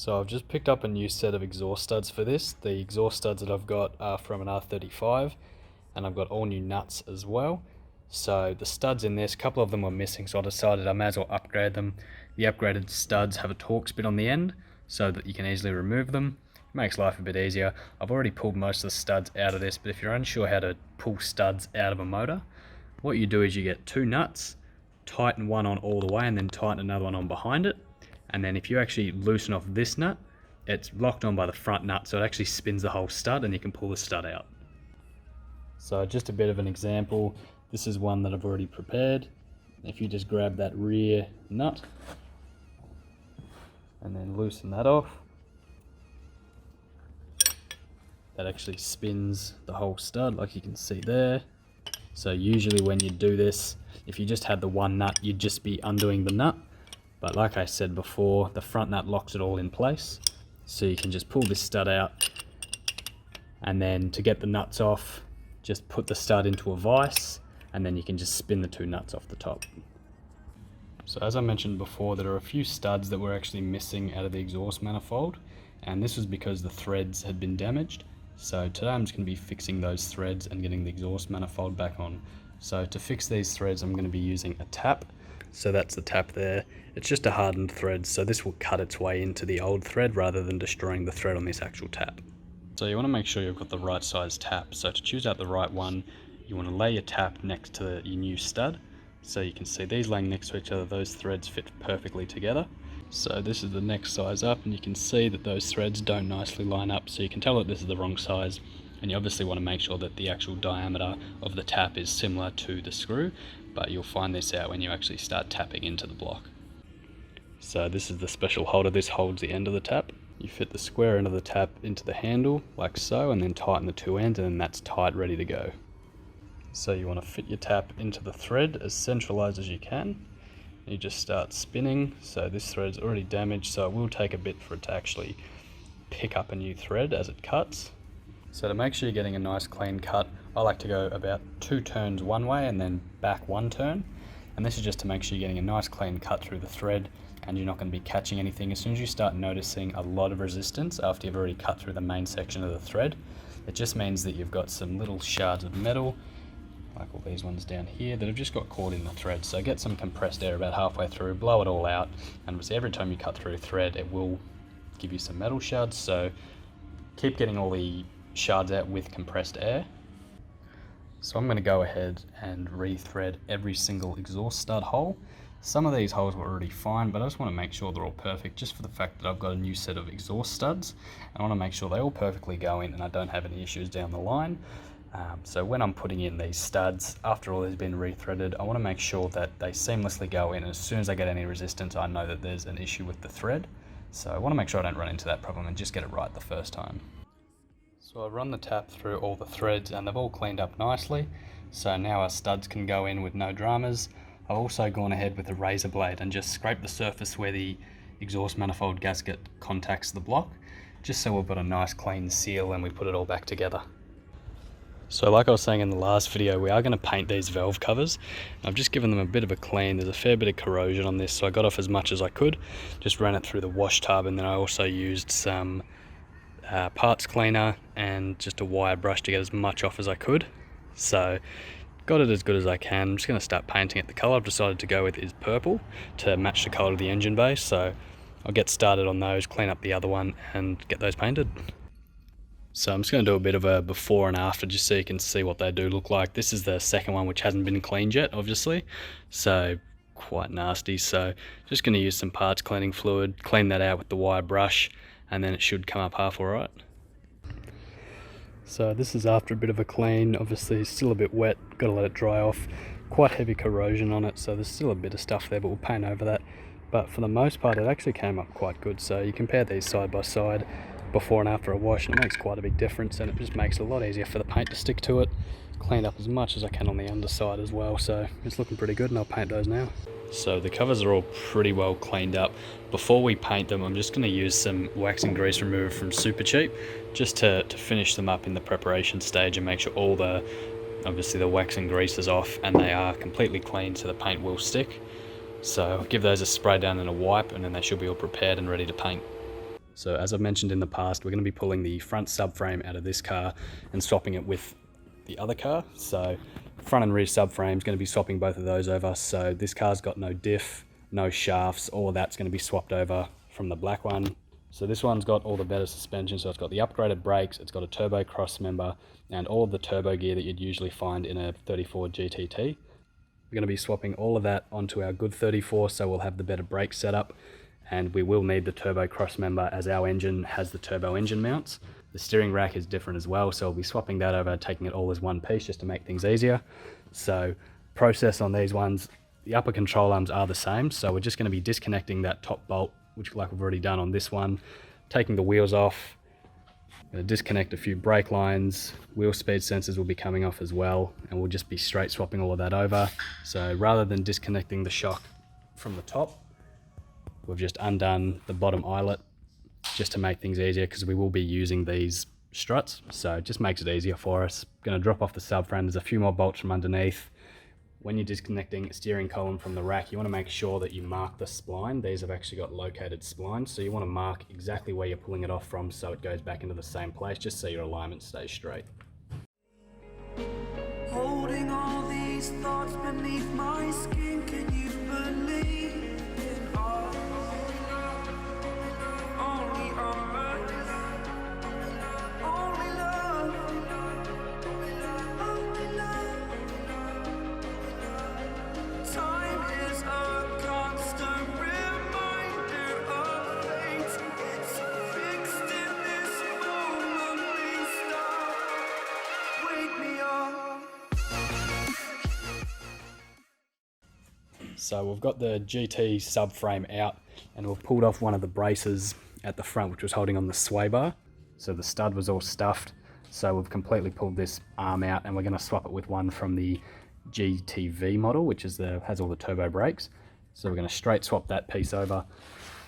So I've just picked up a new set of exhaust studs for this. The exhaust studs that I've got are from an R35, and I've got all new nuts as well. So the studs in this, a couple of them were missing, so I decided I may as well upgrade them. The upgraded studs have a Torx bit on the end so that you can easily remove them. It makes life a bit easier. I've already pulled most of the studs out of this, but if you're unsure how to pull studs out of a motor, what you do is you get two nuts, tighten one on all the way, and then tighten another one on behind it. And then if you actually loosen off this nut, it's locked on by the front nut, so it actually spins the whole stud and you can pull the stud out. So just a bit of an example, this is one that I've already prepared. If you just grab that rear nut and then loosen that off, that actually spins the whole stud like you can see there. So usually when you do this, if you just had the one nut, you'd just be undoing the nut. But like I said before, the front nut locks it all in place. So you can just pull this stud out, and then to get the nuts off, just put the stud into a vise, and then you can just spin the two nuts off the top. So as I mentioned before, there are a few studs that were actually missing out of the exhaust manifold, and this was because the threads had been damaged. So today I'm just going to be fixing those threads and getting the exhaust manifold back on. So to fix these threads, I'm going to be using a tap. So that's the tap there. It's just a hardened thread, so this will cut its way into the old thread rather than destroying the thread on this actual tap. So you want to make sure you've got the right size tap. So to choose out the right one, you want to lay your tap next to your new stud. So you can see these laying next to each other, those threads fit perfectly together. So this is the next size up, and you can see that those threads don't nicely line up, so you can tell that this is the wrong size. And you obviously want to make sure that the actual diameter of the tap is similar to the screw, but you'll find this out when you actually start tapping into the block. So this is the special holder. This holds the end of the tap. You fit the square end of the tap into the handle like so, and then tighten the two ends, and then that's tight, ready to go. So you want to fit your tap into the thread as centralized as you can. You just start spinning. So this thread's already damaged, so it will take a bit for it to actually pick up a new thread as it cuts. So to make sure you're getting a nice clean cut, I like to go about 2 turns one way and then back 1 turn. And this is just to make sure you're getting a nice clean cut through the thread and you're not going to be catching anything. As soon as you start noticing a lot of resistance after you've already cut through the main section of the thread, it just means that you've got some little shards of metal, like all these ones down here, that have just got caught in the thread. So get some compressed air about halfway through, blow it all out, and every time you cut through a thread, it will give you some metal shards. So keep getting all the shards out with compressed air. So I'm going to go ahead and re-thread every single exhaust stud hole. Some of these holes were already fine, but I just want to make sure they're all perfect, just for the fact that I've got a new set of exhaust studs. I want to make sure they all perfectly go in and I don't have any issues down the line. So when I'm putting in these studs, after all has been re-threaded, I want to make sure that they seamlessly go in, and as soon as I get any resistance, I know that there's an issue with the thread. So I want to make sure I don't run into that problem and just get it right the first time. So I run the tap through all the threads and they've all cleaned up nicely. So now our studs can go in with no dramas. I've also gone ahead with a razor blade and just scraped the surface where the exhaust manifold gasket contacts the block, just so we've got a nice clean seal and we put it all back together. So like I was saying in the last video, we are going to paint these valve covers. I've just given them a bit of a clean. There's a fair bit of corrosion on this, so I got off as much as I could. Just ran it through the wash tub, and then I also used some parts cleaner and just a wire brush to get as much off as I could. So got it as good as I can. I'm just going to start painting it. The colour I've decided to go with is purple to match the colour of the engine base. So I'll get started on those, clean up the other one and get those painted. So I'm just going to do a bit of a before and after just so you can see what they do look like. This is the second one, which hasn't been cleaned yet, obviously, so quite nasty. So just going to use some parts cleaning fluid, clean that out with the wire brush, and then it should come up half alright. So this is after a bit of a clean. Obviously it's still a bit wet, got to let it dry off. Quite heavy corrosion on it, so there's still a bit of stuff there, but we'll paint over that. But for the most part it actually came up quite good. So you compare these side by side, before and after a wash, and it makes quite a big difference, and it just makes it a lot easier for the paint to stick to it. Cleaned up as much as I can on the underside as well, so it's looking pretty good, and I'll paint those now. So the covers are all pretty well cleaned up. Before we paint them, I'm just going to use some wax and grease remover from Supercheap just to finish them up in the preparation stage and make sure all obviously the wax and grease is off and they are completely clean so the paint will stick. So I'll give those a spray down and a wipe, and then they should be all prepared and ready to paint. So as I've mentioned in the past, we're going to be pulling the front subframe out of this car and swapping it with the other car. So front and rear subframe is going to be swapping both of those over. So this car's got no diff, no shafts, all of that's going to be swapped over from the black one. So this one's got all the better suspension, so it's got the upgraded brakes, it's got a turbo cross member, and all of the turbo gear that you'd usually find in a 34 GTT. We're going to be swapping all of that onto our good 34, so we'll have the better brake setup, and we will need the turbo cross member as our engine has the turbo engine mounts. The steering rack is different as well, so we'll be swapping that over, taking it all as one piece just to make things easier. So process on these ones, the upper control arms are the same, so we're just going to be disconnecting that top bolt, which like we've already done on this one, taking the wheels off, going to disconnect a few brake lines, wheel speed sensors will be coming off as well, and we'll just be straight swapping all of that over. So rather than disconnecting the shock from the top, we've just undone the bottom eyelet just to make things easier, because we will be using these struts, so it just makes it easier for us. Going to drop off the subframe, there's a few more bolts from underneath. When you're disconnecting a steering column from the rack, you want to make sure that you mark the spline. These have actually got located splines, so you want to mark exactly where you're pulling it off from so it goes back into the same place, just so your alignment stays straight. Holding all these thoughts beneath my skin, can you believe in us? Only us, only love, only love. Time is a constant reminder of fate. It's fixed in this moment. Please stop. Wake me up. So we've got the GT subframe out, and we've pulled off one of the braces at the front which was holding on the sway bar. So the stud was all stuffed, so we've completely pulled this arm out, and we're going to swap it with one from the GTV model, which is has all the turbo brakes. So we're going to straight swap that piece over.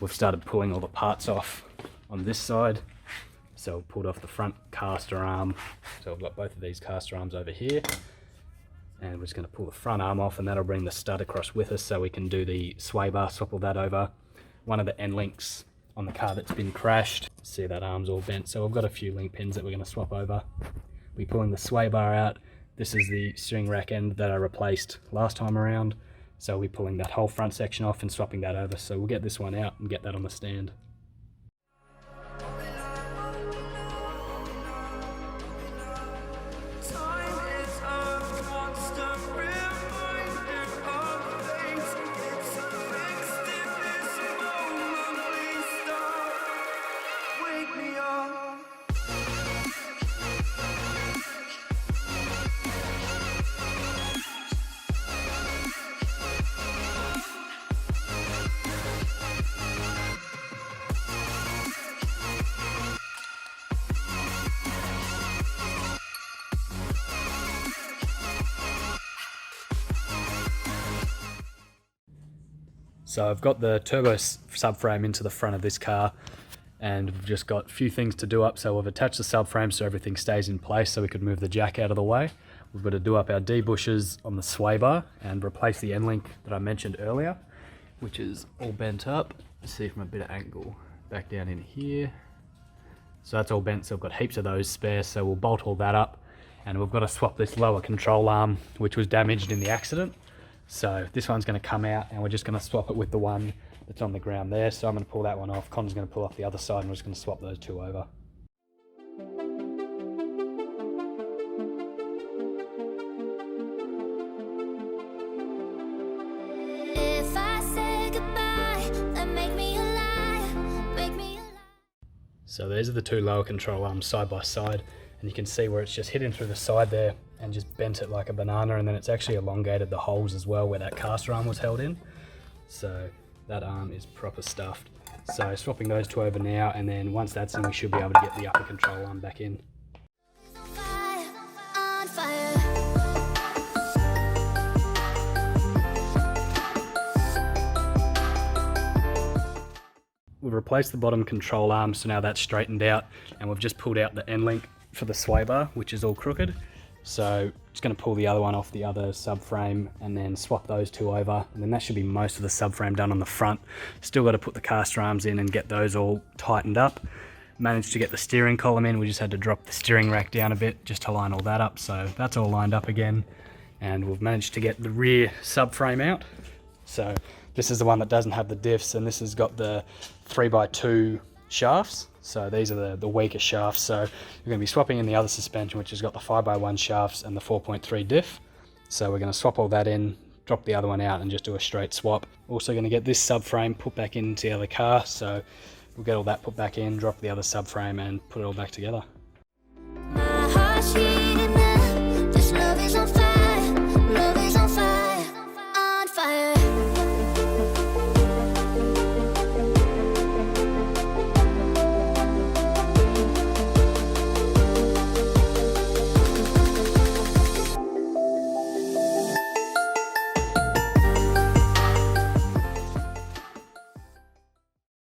We've started pulling all the parts off on this side. So we've pulled off the front caster arm. So we've got both of these caster arms over here. And we're just going to pull the front arm off, and that'll bring the stud across with us so we can do the sway bar, swap all that over. One of the end links on the car that's been crashed, see that arm's all bent, so we've got a few link pins that we're going to swap over. We're pulling the sway bar out. This is the steering rack end that I replaced last time around, so we're pulling that whole front section off and swapping that over. So we'll get this one out and get that on the stand. So I've got the turbo subframe into the front of this car, and we've just got a few things to do up. So we've attached the subframe so everything stays in place so we could move the jack out of the way. We've got to do up our D-bushes on the sway bar and replace the end link that I mentioned earlier, which is all bent up. See from a bit of angle back down in here. So that's all bent, so we've got heaps of those spare, so we'll bolt all that up. And we've got to swap this lower control arm, which was damaged in the accident. So this one's going to come out, and we're just going to swap it with the one that's on the ground there. So I'm going to pull that one off, Connor's going to pull off the other side, and we're just going to swap those two over. If I say goodbye, then make me alive, make me alive. So these are the two lower control arms side by side, and you can see where it's just hit in through the side there and just bent it like a banana, and then it's actually elongated the holes as well where that caster arm was held in. So that arm is proper stuffed. So swapping those two over now, and then once that's in, we should be able to get the upper control arm back in. On fire. We've replaced the bottom control arm, so now that's straightened out, and we've just pulled out the end link for the sway bar, which is all crooked. So just going to pull the other one off the other subframe and then swap those two over, and then that should be most of the subframe done on the front. Still got to put the caster arms in and get those all tightened up. Managed to get the steering column in. We just had to drop the steering rack down a bit just to line all that up, so that's all lined up again. And we've managed to get the rear subframe out. So this is the one that doesn't have the diffs, and this has got the 3x2 shafts. So these are the weaker shafts. So we're going to be swapping in the other suspension, which has got the 5x1 shafts and the 4.3 diff. So we're going to swap all that in, drop the other one out, and just do a straight swap. Also going to get this subframe put back into the other car. So we'll get all that put back in, drop the other subframe, and put it all back together. My heart, she